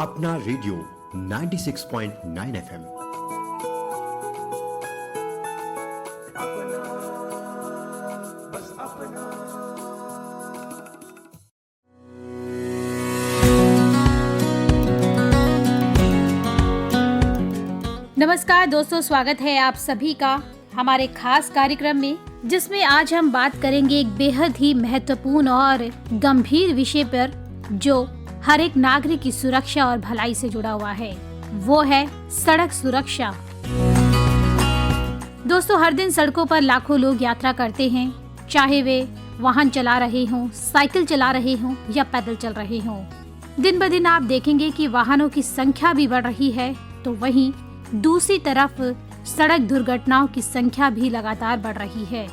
अपना radio 96.9 FM. नमस्कार दोस्तों, स्वागत है आप सभी का हमारे खास कार्यक्रम में, जिसमें आज हम बात करेंगे एक बेहद ही महत्वपूर्ण और गंभीर विषय पर जो हर एक नागरिक की सुरक्षा और भलाई से जुड़ा हुआ है। वो है सड़क सुरक्षा। दोस्तों, हर दिन सड़कों पर लाखों लोग यात्रा करते हैं, चाहे वे वाहन चला रहे हों, साइकिल चला रहे हों या पैदल चल रहे हों। दिन ब दिन आप देखेंगे कि वाहनों की संख्या भी बढ़ रही है, तो वहीं दूसरी तरफ सड़क दुर्घटनाओं की संख्या भी लगातार बढ़ रही है,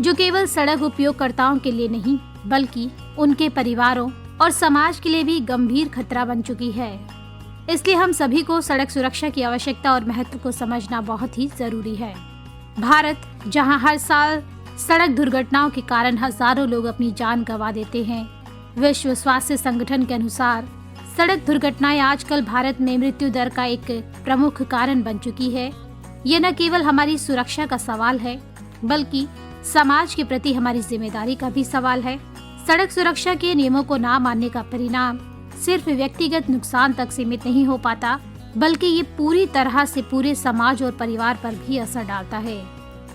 जो केवल सड़क उपयोगकर्ताओं के लिए नहीं बल्कि उनके परिवारों और समाज के लिए भी गंभीर खतरा बन चुकी है। इसलिए हम सभी को सड़क सुरक्षा की आवश्यकता और महत्व को समझना बहुत ही जरूरी है। भारत, जहां हर साल सड़क दुर्घटनाओं के कारण हजारों लोग अपनी जान गंवा देते हैं, विश्व स्वास्थ्य संगठन के अनुसार सड़क दुर्घटनाएं आजकल भारत में मृत्यु दर का एक प्रमुख कारण बन चुकी है। ये न केवल हमारी सुरक्षा का सवाल है, बल्कि समाज के प्रति हमारी जिम्मेदारी का भी सवाल है। सड़क सुरक्षा के नियमों को ना मानने का परिणाम सिर्फ व्यक्तिगत नुकसान तक सीमित नहीं हो पाता, बल्कि ये पूरी तरह से पूरे समाज और परिवार पर भी असर डालता है।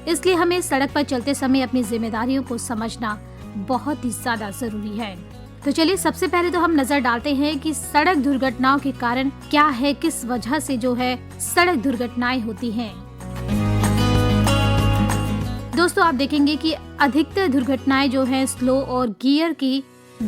इसलिए हमें सड़क पर चलते समय अपनी जिम्मेदारियों को समझना बहुत ही ज्यादा जरूरी है। तो चलिए, सबसे पहले तो हम नजर डालते हैं कि सड़क दुर्घटनाओं के कारण क्या है, किस वजह से जो है सड़क दुर्घटनाएं होती हैं। दोस्तों, आप देखेंगे कि अधिकतर दुर्घटनाएं जो हैं स्लो और गियर की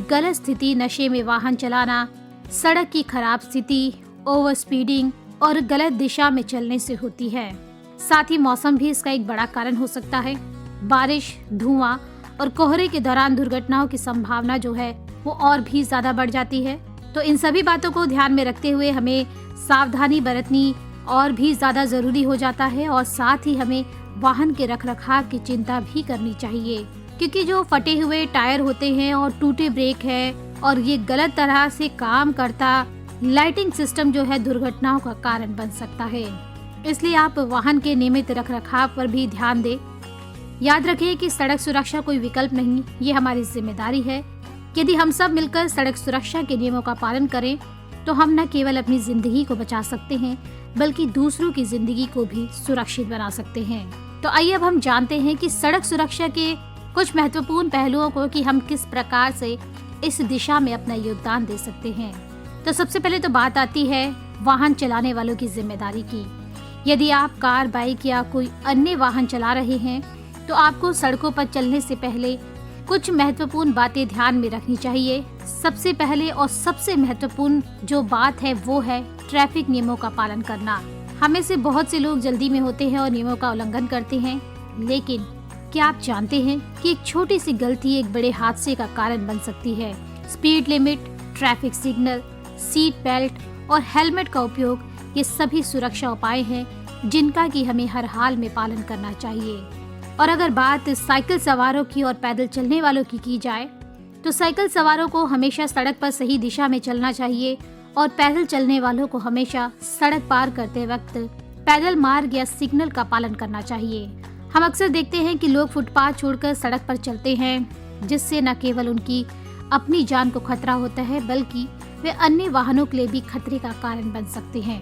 गलत स्थिति, नशे में वाहन चलाना, सड़क की खराब स्थिति, ओवर स्पीडिंग और गलत दिशा में चलने से होती है। साथ ही मौसम भी इसका एक बड़ा कारण हो सकता है। बारिश, धुआं और कोहरे के दौरान दुर्घटनाओं की संभावना जो है वो और भी ज्यादा बढ़ जाती है। तो इन सभी बातों को ध्यान में रखते हुए हमें सावधानी बरतनी और भी ज्यादा जरूरी हो जाता है, और साथ ही हमें वाहन के रखरखाव की चिंता भी करनी चाहिए, क्योंकि जो फटे हुए टायर होते हैं और टूटे ब्रेक है और ये गलत तरह से काम करता लाइटिंग सिस्टम जो है दुर्घटनाओं का कारण बन सकता है। इसलिए आप वाहन के नियमित रखरखाव पर भी ध्यान दें। याद रखिए कि सड़क सुरक्षा कोई विकल्प नहीं, ये हमारी जिम्मेदारी है। यदि हम सब मिलकर सड़क सुरक्षा के नियमों का पालन करें तो हम न केवल अपनी जिंदगी को बचा सकते हैं, बल्कि दूसरों की जिंदगी को भी सुरक्षित बना सकते हैं। तो आइए अब हम जानते हैं कि सड़क सुरक्षा के कुछ महत्वपूर्ण पहलुओं को, कि हम किस प्रकार से इस दिशा में अपना योगदान दे सकते हैं। तो सबसे पहले तो बात आती है वाहन चलाने वालों की जिम्मेदारी की। यदि आप कार, बाइक या कोई अन्य वाहन चला रहे हैं तो आपको सड़कों पर चलने से पहले कुछ महत्वपूर्ण बातें ध्यान में रखनी चाहिए। सबसे पहले और सबसे महत्वपूर्ण जो बात है वो है ट्रैफिक नियमों का पालन करना। हमें से बहुत से लोग जल्दी में होते हैं और नियमों का उल्लंघन करते हैं, लेकिन क्या आप जानते हैं कि एक छोटी सी गलती एक बड़े हादसे का कारण बन सकती है। Speed limit, traffic signal, seat belt और हेलमेट का उपयोग, ये सभी सुरक्षा उपाय हैं जिनका कि हमें हर हाल में पालन करना चाहिए। और अगर बात साइकिल सवारों की और पैदल चलने वालों की जाए तो साइकिल सवारों को हमेशा सड़क पर सही दिशा में चलना चाहिए, और पैदल चलने वालों को हमेशा सड़क पार करते वक्त पैदल मार्ग या सिग्नल का पालन करना चाहिए। हम अक्सर देखते हैं कि लोग फुटपाथ छोड़कर सड़क पर चलते हैं, जिससे न केवल उनकी अपनी जान को खतरा होता है, बल्कि वे अन्य वाहनों के लिए भी खतरे का कारण बन सकते हैं।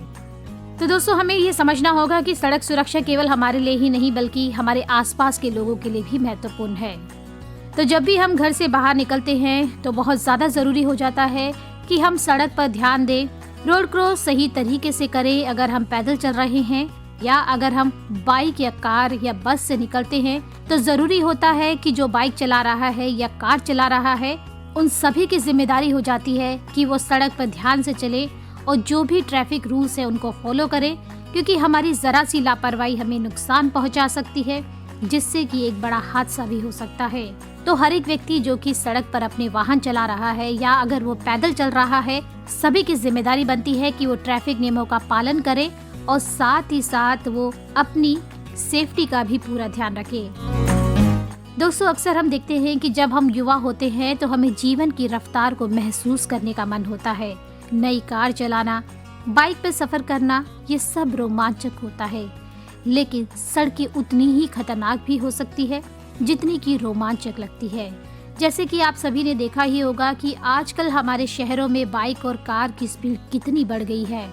तो दोस्तों, हमें ये समझना होगा कि सड़क सुरक्षा केवल हमारे लिए ही नहीं बल्कि हमारे आसपास के लोगों के लिए भी महत्वपूर्ण है। तो जब भी हम घर से बाहर निकलते हैं तो बहुत ज़्यादा ज़रूरी हो जाता है कि हम सड़क पर ध्यान दें, रोड क्रॉस सही तरीके से करें। अगर हम पैदल चल रहे हैं या अगर हम बाइक या कार या बस से निकलते हैं तो ज़रूरी होता है कि जो बाइक चला रहा है या कार चला रहा है, उन सभी की जिम्मेदारी हो जाती है कि वो सड़क पर ध्यान से चले और जो भी ट्रैफिक रूल्स है उनको फॉलो करें, क्योंकि हमारी जरा सी लापरवाही हमें नुकसान पहुंचा सकती है, जिससे कि एक बड़ा हादसा भी हो सकता है। तो हर एक व्यक्ति जो कि सड़क पर अपने वाहन चला रहा है या अगर वो पैदल चल रहा है, सभी की जिम्मेदारी बनती है कि वो ट्रैफिक नियमों का पालन करे और साथ ही साथ वो अपनी सेफ्टी का भी पूरा ध्यान रखे। दोस्तों, अक्सर हम देखते हैं कि जब हम युवा होते हैं तो हमें जीवन की रफ्तार को महसूस करने का मन होता है, नई कार चलाना, बाइक पर सफर करना, ये सब रोमांचक होता है, लेकिन सड़कें उतनी ही खतरनाक भी हो सकती है जितनी की रोमांचक लगती है। जैसे कि आप सभी ने देखा ही होगा कि आजकल हमारे शहरों में बाइक और कार की स्पीड कितनी बढ़ गई है,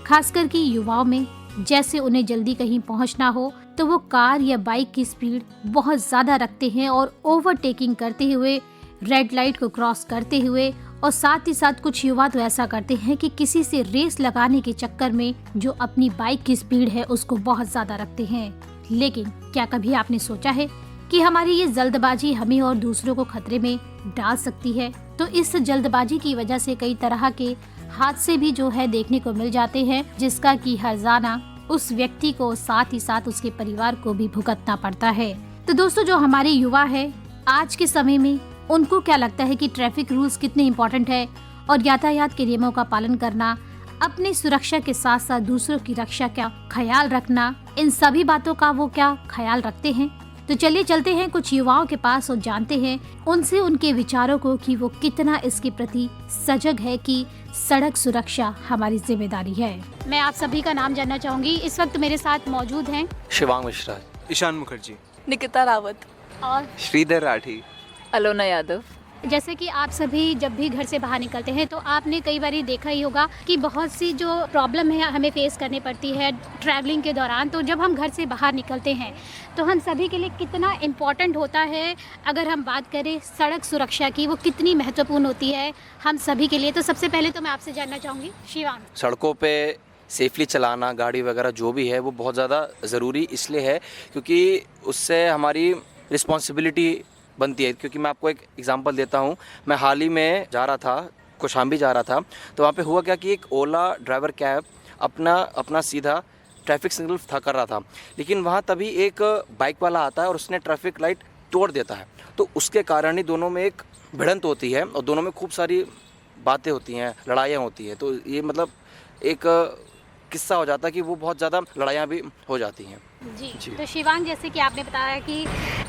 खासकर कि युवाओं में। जैसे उन्हें जल्दी कहीं पहुंचना हो तो वो कार या बाइक की स्पीड बहुत ज्यादा रखते हैं और ओवरटेकिंग करते हुए, रेड लाइट को क्रॉस करते हुए, और साथ ही साथ कुछ युवा तो ऐसा करते हैं कि किसी से रेस लगाने के चक्कर में जो अपनी बाइक की स्पीड है उसको बहुत ज्यादा रखते हैं। लेकिन क्या कभी आपने सोचा है कि हमारी ये जल्दबाजी हमें और दूसरों को खतरे में डाल सकती है? तो इस जल्दबाजी की वजह से कई तरह के हादसे भी जो है देखने को मिल जाते हैं, जिसका कि हर्जाना उस व्यक्ति को साथ ही साथ उसके परिवार को भी भुगतना पड़ता है। तो दोस्तों, जो हमारे युवा है आज के समय में, उनको क्या लगता है कि ट्रैफिक रूल्स कितने इम्पोर्टेंट है और यातायात के नियमों का पालन करना, अपनी सुरक्षा के साथ साथ दूसरों की रक्षा का ख्याल रखना, इन सभी बातों का वो क्या ख्याल रखते हैं? तो चलिए चलते हैं कुछ युवाओं के पास और जानते हैं उनसे उनके विचारों को कि वो कितना इसके प्रति सजग है कि सड़क सुरक्षा हमारी जिम्मेदारी है। मैं आप सभी का नाम जानना चाहूंगी। इस वक्त मेरे साथ मौजूद हैं शिवांग मिश्रा, ईशान मुखर्जी, निकिता रावत और श्रीधर राठी, अलोना यादव। जैसे कि आप सभी जब भी घर से बाहर निकलते हैं तो आपने कई बार देखा ही होगा कि बहुत सी जो प्रॉब्लम है हमें फेस करनी पड़ती है ट्रैवलिंग के दौरान। तो जब हम घर से बाहर निकलते हैं तो हम सभी के लिए कितना इम्पोर्टेंट होता है, अगर हम बात करें सड़क सुरक्षा की, वो कितनी महत्वपूर्ण होती है हम सभी के लिए। तो सबसे पहले तो मैं आपसे जानना चाहूँगी शिवांग। सड़कों पे सेफली चलाना, गाड़ी वगैरह जो भी है वो बहुत ज़्यादा ज़रूरी इसलिए है क्योंकि उससे हमारी रिस्पॉन्सिबिलिटी बनती है। क्योंकि मैं आपको एक एग्जांपल देता हूँ। मैं हाल ही में जा रहा था, कौशाम्बी जा रहा था, तो वहाँ पे हुआ क्या कि एक ओला ड्राइवर कैब अपना सीधा ट्रैफिक सिग्नल था कर रहा था, लेकिन वहाँ तभी एक बाइक वाला आता है और उसने ट्रैफिक लाइट तोड़ देता है। तो उसके कारण ही दोनों में एक भिड़ंत होती है और दोनों में खूब सारी बातें होती हैं, लड़ाइयाँ होती हैं। तो ये मतलब एक किस्सा हो जाता है कि वो बहुत ज़्यादा लड़ाइयाँ भी हो जाती हैं। जी। तो शिवांग, जैसे कि आपने बताया कि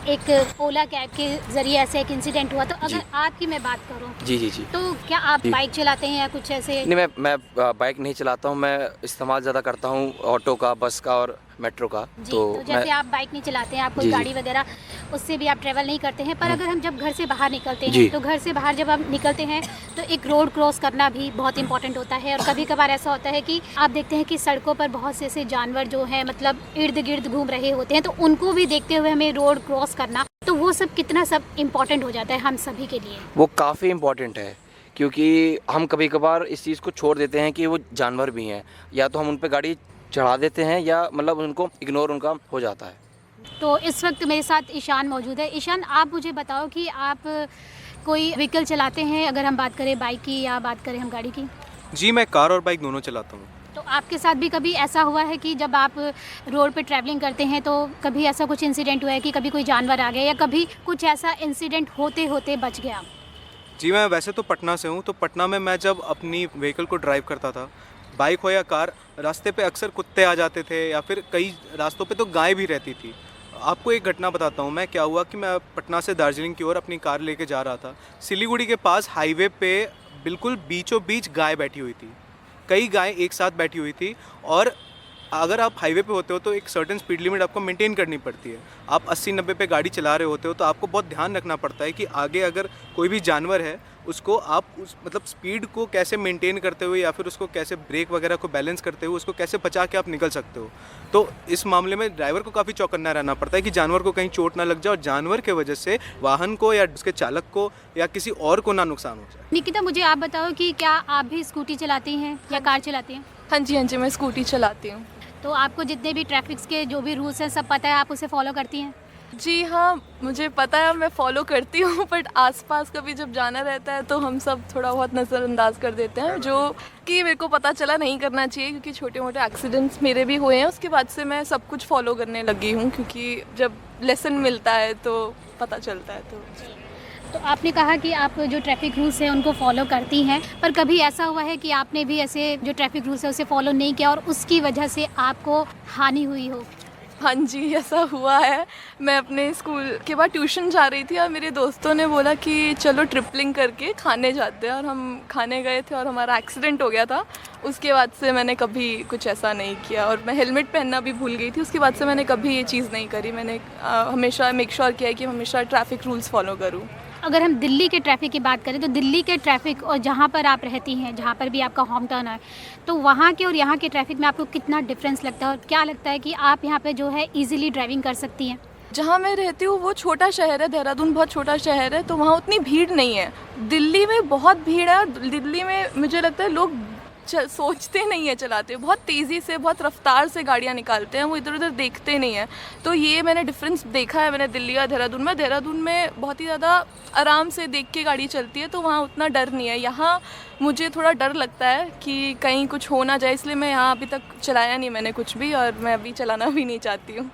एक ओला कैब के जरिए ऐसे एक इंसिडेंट हुआ, तो अगर आपकी मैं बात करूं जी, तो क्या आप बाइक चलाते हैं या कुछ ऐसे? नहीं, मैं बाइक नहीं चलाता हूँ। मैं इस्तेमाल ज़्यादा करता हूँ ऑटो का, बस का और मेट्रो का। तो जैसे आप बाइक नहीं चलाते हैं, आप कोई गाड़ी वगैरह उससे भी आप ट्रेवल नहीं करते हैं, पर अगर हम जब घर से बाहर निकलते हैं तो घर से बाहर जब हम निकलते हैं तो एक रोड क्रॉस करना भी बहुत इंपॉर्टेंट होता है। और कभी कभार ऐसा होता है कि आप देखते हैं कि सड़कों पर बहुत से ऐसे जानवर जो हैं मतलब इर्द गिर्द घूम रहे होते हैं, तो उनको भी देखते हुए हमें रोड क्रॉस करना, तो वो सब कितना सब इम्पोर्टेंट हो जाता है हम सभी के लिए। वो काफ़ी इम्पोर्टेंट है क्योंकि हम कभी कभार इस चीज़ को छोड़ देते हैं कि वो जानवर भी हैं, या तो हम उन पर गाड़ी चढ़ा देते हैं या मतलब उनको इग्नोर उनका हो जाता है। तो इस वक्त मेरे साथ ईशान मौजूद है। ईशान, आप मुझे बताओ कि आप कोई व्हीकल चलाते हैं, अगर हम बात करें बाइक की या बात करें हम गाड़ी की? जी, मैं कार और बाइक दोनों चलाता हूँ। तो आपके साथ भी कभी ऐसा हुआ है कि जब आप रोड पे ट्रैवलिंग करते हैं तो कभी ऐसा कुछ इंसिडेंट हुआ है कि कभी कोई जानवर आ गया या कभी कुछ ऐसा इंसिडेंट होते होते बच गया? जी, मैं वैसे तो पटना से हूँ, तो पटना में मैं जब अपनी व्हीकल को ड्राइव करता था, बाइक हो या कार, रास्ते पे अक्सर कुत्ते आ जाते थे या फिर कई रास्तों पे तो गाय भी रहती थी। आपको एक घटना बताता हूँ। मैं क्या हुआ कि मैं पटना से दार्जिलिंग की ओर अपनी कार लेके जा रहा था। सिलीगुड़ी के पास हाईवे पे बिल्कुल बीचों बीच गाय बैठी हुई थी, कई गाय एक साथ बैठी हुई थी। और अगर आप हाईवे पे होते हो तो एक सर्टेन स्पीड लिमिट आपको मेंटेन करनी पड़ती है। आप 80-90 पे गाड़ी चला रहे होते हो तो आपको बहुत ध्यान रखना पड़ता है कि आगे अगर कोई भी जानवर है उसको आप उस मतलब स्पीड को कैसे मेंटेन करते हुए या फिर उसको कैसे ब्रेक वगैरह को बैलेंस करते हुए उसको कैसे बचा के आप निकल सकते हो। तो इस मामले में ड्राइवर को काफ़ी चौकन्ना रहना पड़ता है कि जानवर को कहीं चोट ना लग जाए और जानवर के वजह से वाहन को या उसके चालक को या किसी और को ना नुकसान हो जाए। निकिता, मुझे आप बताओ कि क्या आप भी स्कूटी चलाती हैं या कार चलाती हैं? हाँ जी, मैं स्कूटी चलाती हूँ। तो आपको जितने भी ट्रैफिक के जो भी रूल्स हैं सब पता है, आप उसे फॉलो करती हैं? जी हाँ, मुझे पता है, मैं फॉलो करती हूँ, बट आसपास कभी जब जाना रहता है तो हम सब थोड़ा बहुत नज़रअंदाज कर देते हैं, जो कि मेरे को पता चला नहीं करना चाहिए क्योंकि छोटे मोटे एक्सीडेंट्स मेरे भी हुए हैं। उसके बाद से मैं सब कुछ फॉलो करने लगी हूँ क्योंकि जब लेसन मिलता है तो पता चलता है। तो आपने कहा कि आप जो ट्रैफिक रूल्स हैं उनको फॉलो करती हैं, पर कभी ऐसा हुआ है कि आपने भी ऐसे जो ट्रैफिक रूल्स है उसे फॉलो नहीं किया और उसकी वजह से आपको हानि हुई हो? हाँ जी, ऐसा हुआ है। मैं अपने स्कूल के बाद ट्यूशन जा रही थी और मेरे दोस्तों ने बोला कि चलो ट्रिपलिंग करके खाने जाते हैं, और हम खाने गए थे और हमारा एक्सीडेंट हो गया था। उसके बाद से मैंने कभी कुछ ऐसा नहीं किया, और मैं हेलमेट पहनना भी भूल गई थी। उसके बाद से मैंने कभी ये चीज़ नहीं करी। मैंने हमेशा मेक श्योर किया है कि हमेशा ट्रैफिक रूल्स फॉलो करूँ। अगर हम दिल्ली के ट्रैफ़िक की बात करें तो दिल्ली के ट्रैफ़िक और जहाँ पर आप रहती हैं, जहाँ पर भी आपका होम टाउन है, तो वहाँ के और यहाँ के ट्रैफ़िक में आपको कितना डिफरेंस लगता है, और क्या लगता है कि आप यहाँ पे जो है इजीली ड्राइविंग कर सकती हैं? जहाँ मैं रहती हूँ वो छोटा शहर है, देहरादून बहुत छोटा शहर है, तो वहाँ उतनी भीड़ नहीं है। दिल्ली में बहुत भीड़ है, और दिल्ली में मुझे लगता है लोग सोचते नहीं है चलाते, बहुत तेज़ी से बहुत रफ्तार से गाड़ियाँ निकालते हैं, वो इधर उधर देखते नहीं हैं। तो ये मैंने डिफरेंस देखा है मैंने दिल्ली और देहरादून में बहुत ही ज़्यादा आराम से देख के गाड़ी चलती है, तो वहाँ उतना डर नहीं है। यहाँ मुझे थोड़ा डर लगता है कि कहीं कुछ हो ना जाए, इसलिए मैं यहाँ अभी तक चलाया नहीं मैंने कुछ भी, और मैं अभी चलाना भी नहीं चाहती हूँ।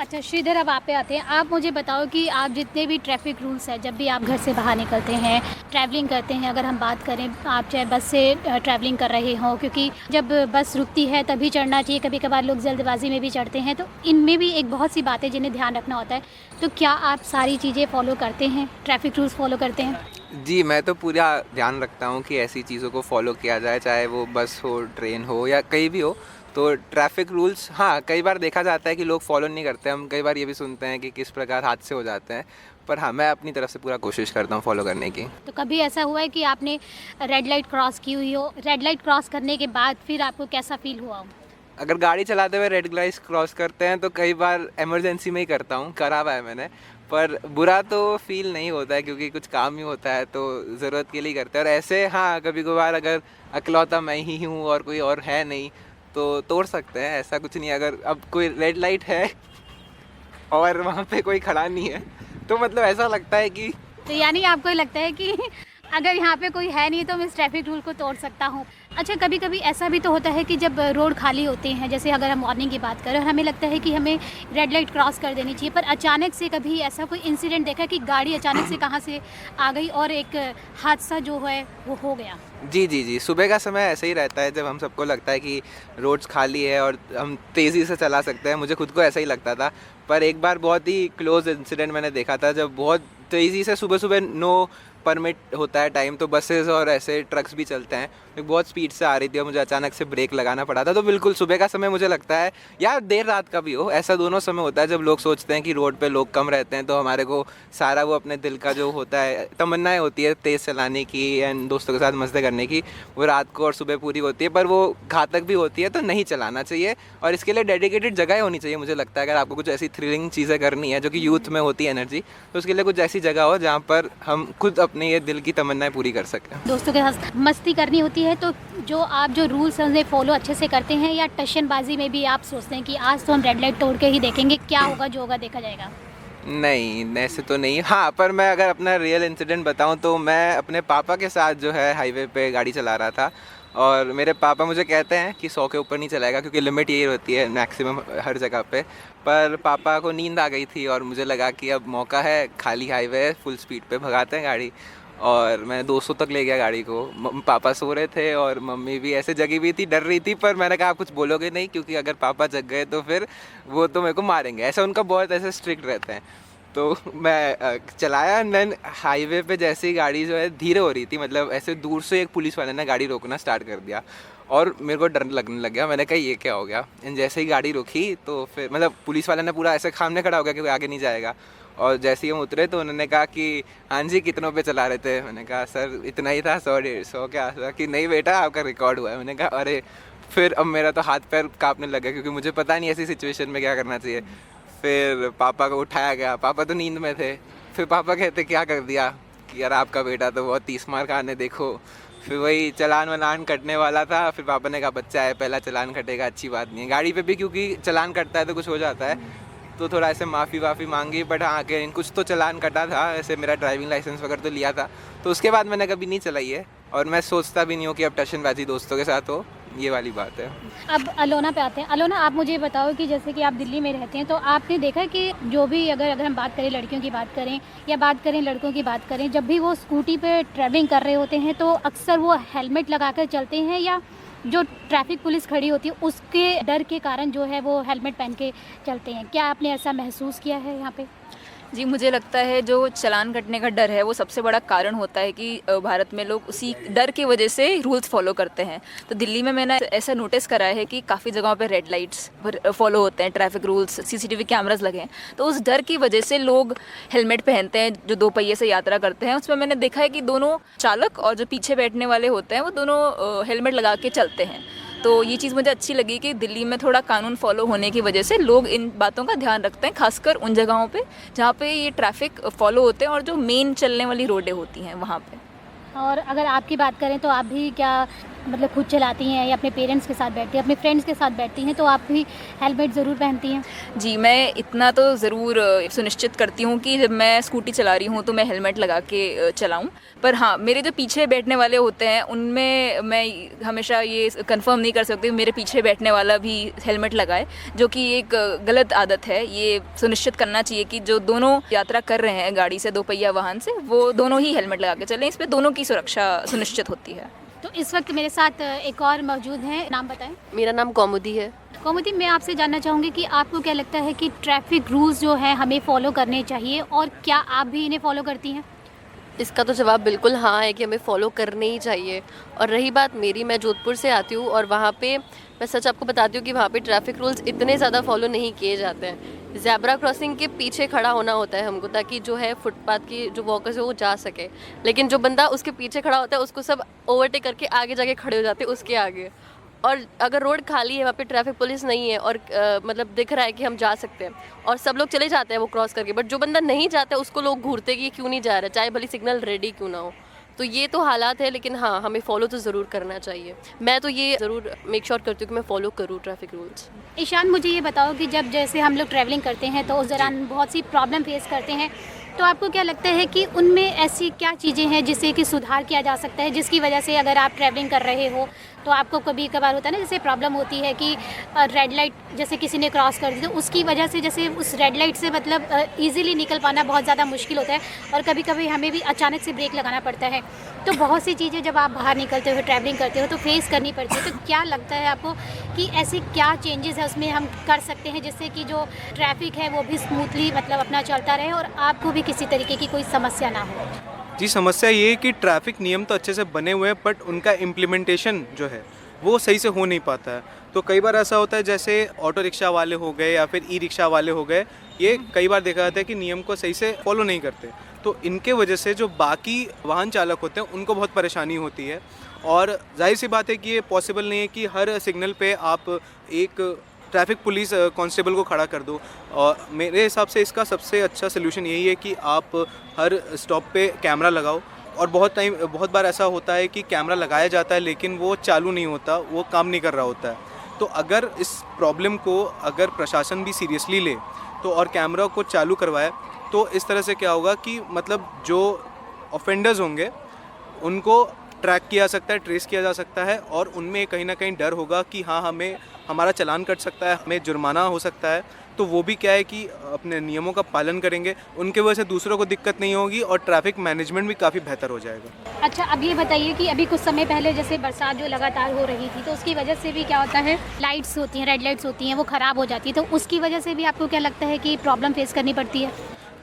अच्छा श्रीधर, अब आप पे आते हैं। आप मुझे बताओ कि आप जितने भी ट्रैफिक रूल्स हैं, जब भी आप घर से बाहर निकलते हैं, ट्रैवलिंग करते हैं, अगर हम बात करें आप चाहे बस से ट्रैवलिंग कर रहे हो, क्योंकि जब बस रुकती है तभी चढ़ना चाहिए, कभी कभार लोग जल्दबाजी में भी चढ़ते हैं, तो इनमें भी एक बहुत सी बातें जिन्हें ध्यान रखना होता है। तो क्या आप सारी चीज़ें फॉलो करते हैं, ट्रैफिक रूल्स फॉलो करते हैं? जी, मैं तो पूरा ध्यान रखता हूँ कि ऐसी चीज़ों को फॉलो किया जाए, चाहे वो बस हो, ट्रेन हो या कहीं भी हो। तो ट्रैफिक रूल्स, हाँ, कई बार देखा जाता है कि लोग फॉलो नहीं करते। हम कई बार ये भी सुनते हैं कि किस प्रकार हादसे हो जाते हैं, पर हाँ, मैं अपनी तरफ से पूरा कोशिश करता हूँ फॉलो करने की। तो कभी ऐसा हुआ है कि आपने रेड लाइट क्रॉस की हुई हो, रेड लाइट क्रॉस करने के बाद फिर आपको कैसा फील हुआ हो? अगर गाड़ी चलाते हुए रेड लाइट क्रॉस करते हैं तो कई बार इमरजेंसी में ही करता हूँ, करा हुआ है मैंने, पर बुरा तो फील नहीं होता है क्योंकि कुछ काम ही होता है तो ज़रूरत के लिए करते हैं। और ऐसे हाँ, कभी कभार अगर अकेलौता मैं ही हूँ और कोई और है नहीं तो तोड़ सकते हैं, ऐसा कुछ नहीं। अगर अब कोई रेड लाइट है और वहाँ पे कोई खड़ा नहीं है तो मतलब ऐसा लगता है कि तो यानी आपको लगता है कि अगर यहाँ पे कोई है नहीं तो मैं इस ट्रैफिक रूल को तोड़ सकता हूँ। अच्छा, कभी कभी ऐसा भी तो होता है कि जब रोड खाली होते हैं, जैसे अगर हम मॉर्निंग की बात करें, हमें लगता है कि हमें रेड लाइट क्रॉस कर देनी चाहिए, पर अचानक से कभी ऐसा कोई इंसिडेंट देखा कि गाड़ी अचानक से कहाँ से आ गई और एक हादसा जो है वो हो गया? जी, सुबह का समय ऐसे ही रहता है जब हम सबको लगता है कि रोड्स खाली है और हम तेज़ी से चला सकते हैं। मुझे खुद को ऐसा ही लगता था, पर एक बार बहुत ही क्लोज इंसिडेंट मैंने देखा था जब बहुत तेज़ी से सुबह नो परमिट होता है टाइम, तो बसेस और ऐसे ट्रक्स भी चलते हैं, एक बहुत स्पीड से आ रही थी और मुझे अचानक से ब्रेक लगाना पड़ा था। तो बिल्कुल सुबह का समय मुझे लगता है, या देर रात का भी हो, ऐसा दोनों समय होता है जब लोग सोचते हैं कि रोड पे लोग कम रहते हैं तो हमारे को सारा वो अपने दिल का जो होता है तमन्नाएं होती है तेज़ चलाने की एंड दोस्तों के साथ मस्ती करने की, वो रात को और सुबह पूरी होती है, पर वो घातक भी होती है, तो नहीं चलाना चाहिए। और इसके लिए डेडिकेटेड जगह होनी चाहिए। मुझे लगता है अगर आपको कुछ ऐसी थ्रिलिंग चीज़ें करनी है जो कि यूथ में होती है एनर्जी, तो उसके लिए कुछ ऐसी जगह हो जहाँ पर हम खुद अपने ये दिल की तमन्नाएं पूरी कर सकें। दोस्तों के साथ मस्ती करनी होती है तो जो रूल्स हैं उन्हें फॉलो अच्छे से करते हैं, या टशनबाजी में भी आप सोचते हैं कि आज तो हम रेड लाइट तोड़ के ही देखेंगे, क्या होगा जो होगा देखा जाएगा? नहीं, ऐसे तो नहीं। हाँ, पर मैं अगर अपना रियल इंसिडेंट बताऊं तो मैं अपने पापा के साथ जो है हाईवे पे गाड़ी चला रहा था, और मेरे पापा मुझे कहते हैं कि 100 के ऊपर नहीं चलाएगा क्योंकि लिमिट यही होती है मैक्सिमम हर जगह पे। पर पापा को नींद आ गई थी और मुझे लगा कि अब मौका है, खाली हाईवे है, फुल स्पीड पे भगाते हैं गाड़ी, और मैं 200 तक ले गया गाड़ी को। पापा सो रहे थे और मम्मी भी ऐसे जगी हुई थी, डर रही थी, पर मैंने कहा आप कुछ बोलोगे नहीं क्योंकि अगर पापा जग गए तो फिर वो तो मेरे को मारेंगे, ऐसा उनका बहुत ऐसे स्ट्रिक्ट रहते हैं। तो मैं चलाया, देन हाईवे पे जैसे ही गाड़ी जो है धीरे हो रही थी, मतलब ऐसे दूर से एक पुलिस वाले ने गाड़ी रोकना स्टार्ट कर दिया और मेरे को डर लगने लग गया। मैंने कहा ये क्या हो गया। जैसे ही गाड़ी रुकी तो फिर मतलब पुलिस वाले ने पूरा ऐसे सामने खड़ा हो गया कि कोई आगे नहीं जाएगा, और जैसे ही हम उतरे तो उन्होंने कहा कि हाँ जी कितनों पे चला रहे थे। मैंने कहा सर इतना ही था, 100-150 क्या। कि नहीं बेटा आपका रिकॉर्ड हुआ है। मैंने कहा अरे, फिर अब मेरा तो हाथ पैर कांपने लगा क्योंकि मुझे पता नहीं ऐसी सिचुएशन में क्या करना चाहिए। फिर पापा को उठाया गया, पापा तो नींद में थे। फिर पापा कहते क्या कर दिया कि यार आपका बेटा तो बहुत 30 मार खाने, देखो। फिर वही चलान वलान कटने वाला था, फिर पापा ने कहा बच्चा है पहला चलान कटेगा, अच्छी बात नहीं है। गाड़ी पे भी क्योंकि चलान कटता है तो कुछ हो जाता है, तो थोड़ा ऐसे माफ़ी मांगी, बट हाँ कि कुछ तो चलान कटा था। ऐसे मेरा ड्राइविंग लाइसेंस वगैरह तो लिया था, तो उसके बाद मैंने कभी नहीं चलाई है। और मैं सोचता भी नहीं हूँ कि अब टशनबाजी दोस्तों के साथ हो, ये वाली बात है। अब अलोना पे आते हैं। अलोना, आप मुझे बताओ कि जैसे कि आप दिल्ली में रहते हैं, तो आपने देखा है कि जो भी अगर हम बात करें, लड़कियों की बात करें या बात करें लड़कों की बात करें, जब भी वो स्कूटी पे ट्रैवलिंग कर रहे होते हैं तो अक्सर वो हेलमेट लगा कर चलते हैं, या जो ट्रैफिक पुलिस खड़ी होती है उसके डर के कारण जो है वो हेलमेट पहन के चलते हैं। क्या आपने ऐसा महसूस किया है यहाँ पे? जी, मुझे लगता है जो चालान कटने का डर है वो सबसे बड़ा कारण होता है कि भारत में लोग उसी डर की वजह से रूल्स फॉलो करते हैं। तो दिल्ली में मैंने ऐसा नोटिस करा है कि काफ़ी जगहों पे रेड लाइट्स फॉलो होते हैं, ट्रैफिक रूल्स, सीसीटीवी कैमरास लगे हैं, तो उस डर की वजह से लोग हेलमेट पहनते हैं जो 2 पहिए से यात्रा करते हैं। उसमें मैंने देखा है कि दोनों चालक और जो पीछे बैठने वाले होते हैं वो दोनों हेलमेट लगा के चलते हैं। तो ये चीज़ मुझे अच्छी लगी कि दिल्ली में थोड़ा कानून फॉलो होने की वजह से लोग इन बातों का ध्यान रखते हैं, खासकर उन जगहों पे जहाँ पे ये ट्रैफिक फॉलो होते हैं और जो मेन चलने वाली रोडें होती हैं वहाँ पे। और अगर आपकी बात करें तो आप भी क्या मतलब खुद चलाती हैं या अपने पेरेंट्स के साथ बैठती हैं, अपने फ्रेंड्स के साथ बैठती हैं, तो आप भी हेलमेट ज़रूर पहनती हैं? जी, मैं इतना तो ज़रूर सुनिश्चित करती हूँ कि जब मैं स्कूटी चला रही हूँ तो मैं हेलमेट लगा के चलाऊँ। पर हाँ, मेरे जो पीछे बैठने वाले होते हैं उनमें मैं हमेशा ये कंफर्म नहीं कर सकती मेरे पीछे बैठने वाला भी हेलमेट लगाए, जो कि एक गलत आदत है। ये सुनिश्चित करना चाहिए कि जो दोनों यात्रा कर रहे हैं गाड़ी से, 2 पहिया वाहन से, वो दोनों ही हेलमेट लगा के चलें। इस पर दोनों की सुरक्षा सुनिश्चित होती है। तो इस वक्त मेरे साथ एक और मौजूद हैं, नाम बताएं। मेरा नाम कौमुदी है। कौमुदी, मैं आपसे जानना चाहूँगी कि आपको क्या लगता है कि ट्रैफिक रूल्स जो है हमें फॉलो करने चाहिए, और क्या आप भी इन्हें फॉलो करती हैं? इसका तो जवाब बिल्कुल हाँ है कि हमें फॉलो करने ही चाहिए। और रही बात मेरी, मैं जोधपुर से आती हूँ और वहाँ पे मैं सच आपको बताती हूँ कि वहाँ पे ट्रैफिक रूल्स इतने ज़्यादा फॉलो नहीं किए जाते हैं। ज़ेब्रा क्रॉसिंग के पीछे खड़ा होना होता है हमको, ताकि जो है फुटपाथ की जो वॉकर्स है वो जा सके, लेकिन जो बंदा उसके पीछे खड़ा होता है उसको सब ओवरटेक करके आगे जाके खड़े हो जाते हैं उसके आगे। और अगर रोड खाली है, वहाँ पे ट्रैफिक पुलिस नहीं है और मतलब दिख रहा है कि हम जा सकते हैं और सब लोग चले जाते हैं वो क्रॉस करके, बट जो बंदा नहीं जाता है उसको लोग घूरते कि ये क्यों नहीं जा रहा है, चाहे भले सिग्नल रेडी क्यों ना हो। तो ये तो हालात है, लेकिन हाँ, हमें फॉलो तो ज़रूर करना चाहिए। मैं तो ये ज़रूर मेक श्योर करती हूँ कि मैं फॉलो करूँ ट्रैफिक रूल्स। ईशान, मुझे ये बताओ कि जब जैसे हम लोग ट्रैवलिंग करते हैं तो उस दौरान बहुत सी प्रॉब्लम फेस करते हैं, तो आपको क्या लगता है कि उनमें ऐसी क्या चीज़ें हैं जिससे कि सुधार किया जा सकता है, जिसकी वजह से अगर आप ट्रैवलिंग कर रहे हो तो आपको कभी कभार होता है ना, जैसे प्रॉब्लम होती है कि रेड लाइट जैसे किसी ने क्रॉस कर दी तो उसकी वजह से जैसे उस रेड लाइट से मतलब इजीली निकल पाना बहुत ज़्यादा मुश्किल होता है, और कभी कभी हमें भी अचानक से ब्रेक लगाना पड़ता है। तो बहुत सी चीज़ें जब आप बाहर निकलते हो, ट्रैवलिंग करते हो, तो फेस करनी पड़ती है। तो क्या लगता है आपको कि ऐसी क्या चेंजेस है उसमें हम कर सकते हैं जिससे कि जो ट्रैफिक है वो भी स्मूथली मतलब अपना चलता रहे और आपको भी किसी तरीके की कोई समस्या ना हो? जी, समस्या ये है कि ट्रैफिक नियम तो अच्छे से बने हुए हैं, बट उनका इम्प्लीमेंटेशन जो है वो सही से हो नहीं पाता है। तो कई बार ऐसा होता है, जैसे ऑटो रिक्शा वाले हो गए या फिर ई रिक्शा वाले हो गए, ये कई बार देखा जाता है कि नियम को सही से फॉलो नहीं करते। तो इनके वजह से जो बाकी वाहन चालक होते हैं उनको बहुत परेशानी होती है। और जाहिर सी बात है कि ये पॉसिबल नहीं है कि हर सिग्नल पे आप एक ट्रैफिक पुलिस कांस्टेबल को खड़ा कर दो। और मेरे हिसाब से इसका सबसे अच्छा सलूशन यही है कि आप हर स्टॉप पे कैमरा लगाओ। और बहुत बार ऐसा होता है कि कैमरा लगाया जाता है लेकिन वो चालू नहीं होता, वो काम नहीं कर रहा होता है। तो अगर इस प्रॉब्लम को अगर प्रशासन भी सीरियसली ले तो और कैमरा को चालू करवाए, तो इस तरह से क्या होगा कि मतलब जो ऑफेंडर्स होंगे उनको ट्रैक किया सकता है, ट्रेस किया जा सकता है, और उनमें कहीं ना कहीं डर होगा कि हाँ, हमें हमारा चालान कट सकता है, हमें जुर्माना हो सकता है। तो वो भी क्या है कि अपने नियमों का पालन करेंगे, उनके वजह से दूसरों को दिक्कत नहीं होगी और ट्रैफिक मैनेजमेंट भी काफ़ी बेहतर हो जाएगा। अच्छा, अब ये बताइए कि अभी कुछ समय पहले जैसे बरसात जो लगातार हो रही थी तो उसकी वजह से भी क्या होता है, लाइट्स होती हैं, रेड लाइट्स होती हैं, वो ख़राब हो जाती है, तो उसकी वजह से भी आपको क्या लगता है कि प्रॉब्लम फेस करनी पड़ती है?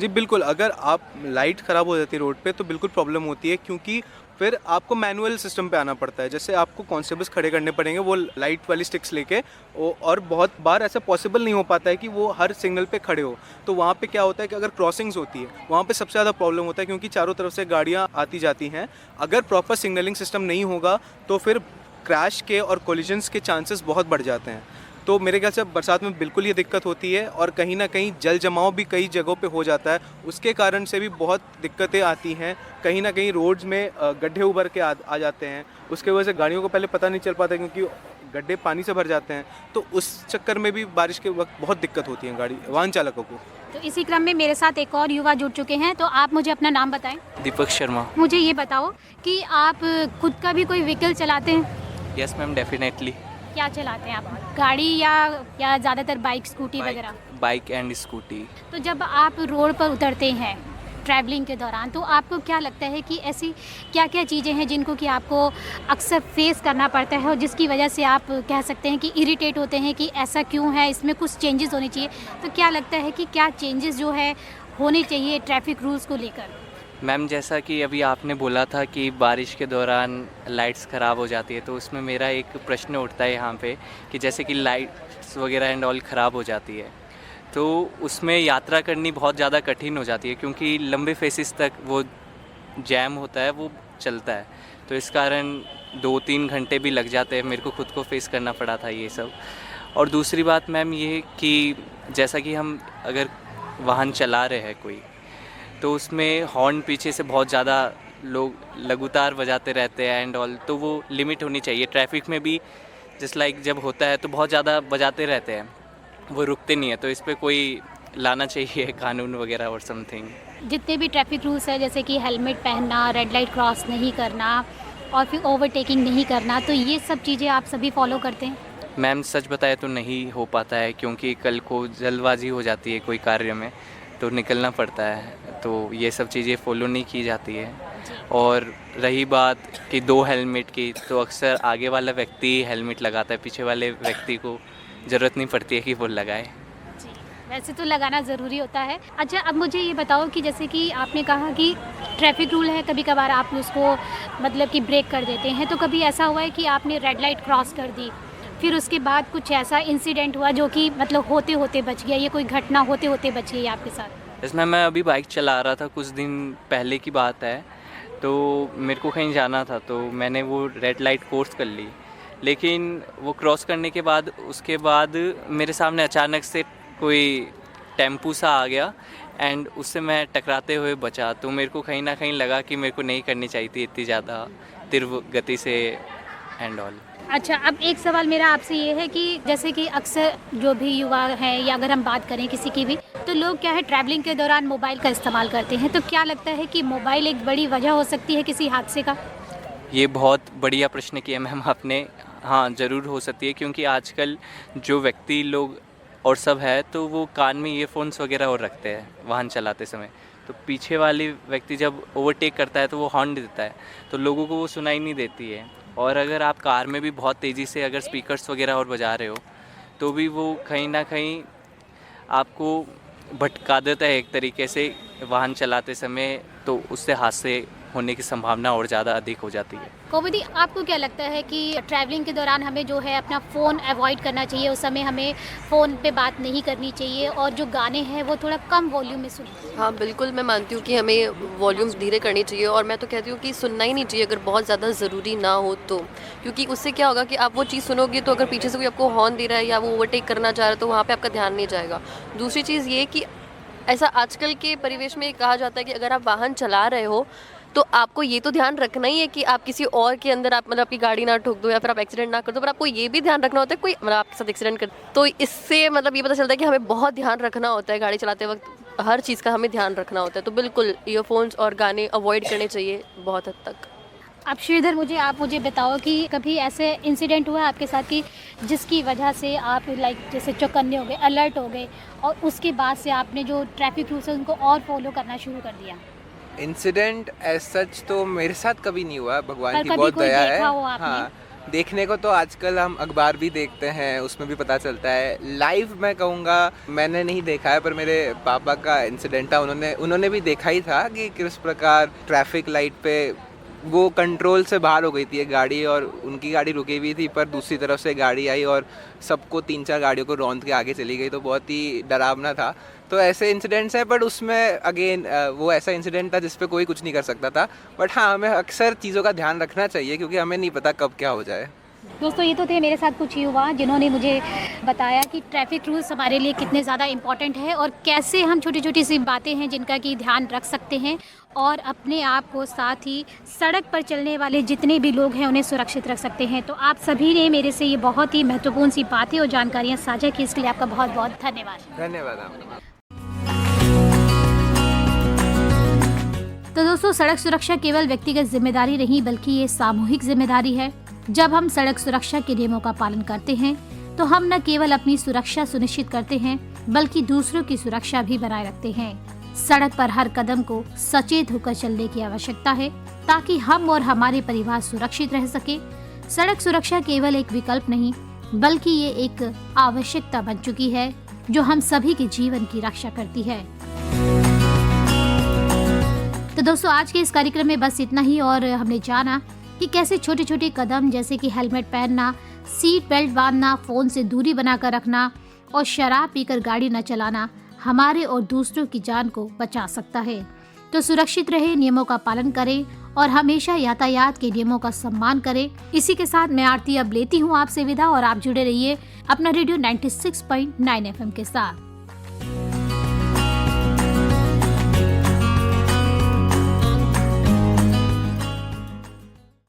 जी बिल्कुल, अगर आप लाइट ख़राब हो जाती है रोड पे तो बिल्कुल प्रॉब्लम होती है, क्योंकि फिर आपको मैनुअल सिस्टम पे आना पड़ता है। जैसे आपको कांस्टेबल्स खड़े करने पड़ेंगे वो लाइट वाली स्टिक्स लेके, और बहुत बार ऐसा पॉसिबल नहीं हो पाता है कि वो हर सिग्नल पे खड़े हो। तो वहाँ पे क्या होता है कि अगर क्रॉसिंग्स होती है वहाँ पे सबसे ज़्यादा प्रॉब्लम होता है, क्योंकि चारों तरफ से गाड़ियाँ आती जाती हैं। अगर प्रॉपर सिग्नलिंग सिस्टम नहीं होगा तो फिर क्रैश के और कोलिजन्स के चांसेस बहुत बढ़ जाते हैं। तो मेरे ख्याल से बरसात में बिल्कुल ये दिक्कत होती है, और कहीं ना कहीं जल जमाव भी कई जगहों पे हो जाता है, उसके कारण से भी बहुत दिक्कतें आती हैं। कहीं ना कहीं रोड्स में गड्ढे उभर के आ जाते हैं, उसके वजह से गाड़ियों को पहले पता नहीं चल पाता क्योंकि गड्ढे पानी से भर जाते हैं। तो उस चक्कर में भी बारिश के वक्त बहुत दिक्कत होती है वाहन चालकों को। तो इसी क्रम में मेरे साथ एक और युवा जुड़ चुके हैं, तो आप मुझे अपना नाम बताएं। दीपक शर्मा। मुझे ये बताओ कि आप खुद का भी कोई व्हीकल चलाते हैं? Yes ma'am, definitely. क्या चलाते हैं आप, गाड़ी या ज़्यादातर बाइक स्कूटी वगैरह? Bike and scooty. तो जब आप रोड पर उतरते हैं ट्रैवलिंग के दौरान, तो आपको क्या लगता है कि ऐसी क्या क्या चीज़ें हैं जिनको कि आपको अक्सर फेस करना पड़ता है और जिसकी वजह से आप कह सकते हैं कि इरिटेट होते हैं कि ऐसा क्यों है, इसमें कुछ चेंजेस होने चाहिए? तो क्या लगता है कि क्या चेंजेस जो है होने चाहिए ट्रैफिक रूल्स को लेकर? मैम, जैसा कि अभी आपने बोला था कि बारिश के दौरान लाइट्स ख़राब हो जाती है, तो उसमें मेरा एक प्रश्न उठता है यहाँ पे कि जैसे कि लाइट्स वगैरह एंड ऑल ख़राब हो जाती है, तो उसमें यात्रा करनी बहुत ज़्यादा कठिन हो जाती है, क्योंकि लंबे फेसिस तक वो जैम होता है, वो चलता है। तो इस कारण 2-3 घंटे भी लग जाते हैं, मेरे को खुद को फेस करना पड़ा था ये सब। और दूसरी बात मैम ये कि जैसा कि हम अगर वाहन चला रहे हैं कोई, तो उसमें हॉर्न पीछे से बहुत ज़्यादा लोग लगातार बजाते रहते हैं एंड ऑल, तो वो लिमिट होनी चाहिए। ट्रैफिक में भी जस्ट लाइक जब होता है तो बहुत ज़्यादा बजाते रहते हैं, वो रुकते नहीं है, तो इस पे कोई लाना चाहिए कानून वगैरह और समथिंग। जितने भी ट्रैफिक रूल्स हैं, जैसे कि हेलमेट पहनना, रेड लाइट क्रॉस नहीं करना और फिर ओवरटेकिंग नहीं करना, तो ये सब चीज़ें आप सभी फॉलो करते हैं? मैम, सच बताए तो नहीं हो पाता है, क्योंकि कल को जल्दबाजी हो जाती है कोई कार्य में, तो निकलना पड़ता है, तो ये सब चीज़ें फॉलो नहीं की जाती है। और रही बात कि 2 हेलमेट की, तो अक्सर आगे वाला व्यक्ति हेलमेट लगाता है, पीछे वाले व्यक्ति को ज़रूरत नहीं पड़ती है कि वो लगाए। जी, वैसे तो लगाना ज़रूरी होता है। अच्छा, अब मुझे ये बताओ कि जैसे कि आपने कहा कि ट्रैफिक रूल है, कभी कभार आप उसको मतलब कि ब्रेक कर देते हैं, तो कभी ऐसा हुआ है कि आपने रेड लाइट क्रॉस कर दी, फिर उसके बाद कुछ ऐसा इंसिडेंट हुआ जो कि मतलब होते होते बच गया, ये कोई घटना होते होते बच गई आपके साथ? इसमें मैं अभी बाइक चला रहा था, कुछ दिन पहले की बात है, तो मेरे को कहीं जाना था, तो मैंने वो रेड लाइट क्रॉस कर ली, लेकिन वो क्रॉस करने के बाद उसके बाद मेरे सामने अचानक से कोई टेम्पू सा आ गया एंड उससे मैं टकराते हुए बचा, तो मेरे को कहीं ना कहीं लगा कि मेरे को नहीं करनी चाहिए थी इतनी ज़्यादा तीव्र गति से एंड ऑल। अच्छा, अब एक सवाल मेरा आपसे ये है कि जैसे कि अक्सर जो भी युवा हैं या अगर हम बात करें किसी की भी, तो लोग क्या है ट्रैवलिंग के दौरान मोबाइल का इस्तेमाल करते हैं, तो क्या लगता है कि मोबाइल एक बड़ी वजह हो सकती है किसी हादसे का? ये बहुत बढ़िया प्रश्न किया मैम आपने। हाँ, ज़रूर हो सकती है, क्योंकि आजकल जो व्यक्ति लोग और सब है, तो वो कान में ईयरफोन्स वगैरह और रखते हैं वाहन चलाते समय, तो पीछे वाले व्यक्ति जब ओवरटेक करता है तो वो हॉर्न देता है, तो लोगों को वो सुनाई नहीं देती है। और अगर आप कार में भी बहुत तेज़ी से अगर स्पीकर्स वगैरह और बजा रहे हो, तो भी वो कहीं ना कहीं आपको भटका देता है एक तरीके से वाहन चलाते समय, तो उससे हादसे होने की संभावना और ज़्यादा अधिक हो जाती है। कोमल, आपको क्या लगता है कि ट्रैवलिंग के दौरान हमें जो है अपना फ़ोन अवॉइड करना चाहिए, उस समय हमें फ़ोन पे बात नहीं करनी चाहिए और जो गाने हैं वो थोड़ा कम वॉल्यूम में सुनना? हाँ बिल्कुल, मैं मानती हूँ कि हमें वॉल्यूम धीरे करनी चाहिए, और मैं तो कहती हूँ कि सुनना ही नहीं चाहिए अगर बहुत ज़्यादा ज़रूरी ना हो तो, क्योंकि उससे क्या होगा कि आप वो चीज़ सुनोगे तो अगर पीछे से कोई आपको हॉर्न दे रहा है या वो ओवरटेक करना चाह रहा है तो वहाँ पर आपका ध्यान नहीं जाएगा। दूसरी चीज़ ये कि ऐसा आजकल के परिवेश में कहा जाता है कि अगर आप वाहन चला रहे हो तो आपको ये तो ध्यान रखना ही है कि आप किसी और के अंदर आप मतलब आपकी गाड़ी ना ठोक दो या फिर आप एक्सीडेंट ना कर दो, पर आपको ये भी ध्यान रखना होता है कोई मतलब आपके साथ एक्सीडेंट कर, तो इससे मतलब ये पता चलता है कि हमें बहुत ध्यान रखना होता है गाड़ी चलाते वक्त, हर चीज़ का हमें ध्यान रखना होता है। तो बिल्कुल ईयरफोन्स और गाने अवॉइड करने चाहिए बहुत हद तक। अब श्रीधर, आप मुझे बताओ कि कभी ऐसे इंसिडेंट हुआ आपके साथ कि जिसकी वजह से आप लाइक जैसे चौकन्ने हो गए, अलर्ट हो गए और उसके बाद से आपने जो ट्रैफिक रूल्स है उनको और फॉलो करना शुरू कर दिया? इंसिडेंट एज सच तो मेरे साथ कभी नहीं हुआ, भगवान की कभी बहुत कोई दया देखा है। हो आपने? हाँ, देखने को तो आजकल हम अखबार भी देखते हैं, उसमें भी पता चलता है। लाइव मैं कहूँगा मैंने नहीं देखा है, पर मेरे पापा का इंसिडेंट था, उन्होंने भी देखा ही था कि किस प्रकार ट्रैफिक लाइट पे वो कंट्रोल से बाहर हो गई थी एक गाड़ी, और उनकी गाड़ी रुकी हुई थी पर दूसरी तरफ से गाड़ी आई और सबको 3-4 गाड़ियों को रौंद के आगे चली गई, तो बहुत ही डरावना था। तो ऐसे इंसिडेंट्स हैं, बट उसमें अगेन वो ऐसा इंसिडेंट था जिस पे कोई कुछ नहीं कर सकता था। बट हाँ, हमें अक्सर चीज़ों का ध्यान रखना चाहिए क्योंकि हमें नहीं पता कब क्या हो जाए। दोस्तों, ये तो थे मेरे साथ कुछ युवा जिन्होंने मुझे बताया कि ट्रैफिक रूल्स हमारे लिए कितने ज़्यादा इम्पॉर्टेंट है और कैसे हम छोटी छोटी सी बातें हैं जिनका कि ध्यान रख सकते हैं और अपने आप को साथ ही सड़क पर चलने वाले जितने भी लोग हैं उन्हें सुरक्षित रख सकते हैं। तो आप सभी ने मेरे से ये बहुत ही महत्वपूर्ण सी बातें और जानकारियाँ साझा की, इसके लिए आपका बहुत बहुत धन्यवाद। धन्यवाद आपका। तो दोस्तों, सड़क सुरक्षा केवल व्यक्तिगत जिम्मेदारी नहीं बल्कि ये सामूहिक जिम्मेदारी है। जब हम सड़क सुरक्षा के नियमों का पालन करते हैं तो हम न केवल अपनी सुरक्षा सुनिश्चित करते हैं बल्कि दूसरों की सुरक्षा भी बनाए रखते हैं। सड़क पर हर कदम को सचेत होकर चलने की आवश्यकता है ताकि हम और हमारे परिवार सुरक्षित रह सके। सड़क सुरक्षा केवल एक विकल्प नहीं बल्कि ये एक आवश्यकता बन चुकी है जो हम सभी के जीवन की रक्षा करती है। तो दोस्तों, आज के इस कार्यक्रम में बस इतना ही और हमने जाना कि कैसे छोटे छोटे कदम जैसे कि हेलमेट पहनना, सीट बेल्ट बांधना, फोन से दूरी बनाकर रखना और शराब पीकर गाड़ी न चलाना हमारे और दूसरों की जान को बचा सकता है। तो सुरक्षित रहे, नियमों का पालन करें और हमेशा यातायात के नियमों का सम्मान करें। इसी के साथ मैं आरती अब लेती हूँ आपसे विदा और आप जुड़े रहिए अपना रेडियो 96.9 FM के साथ।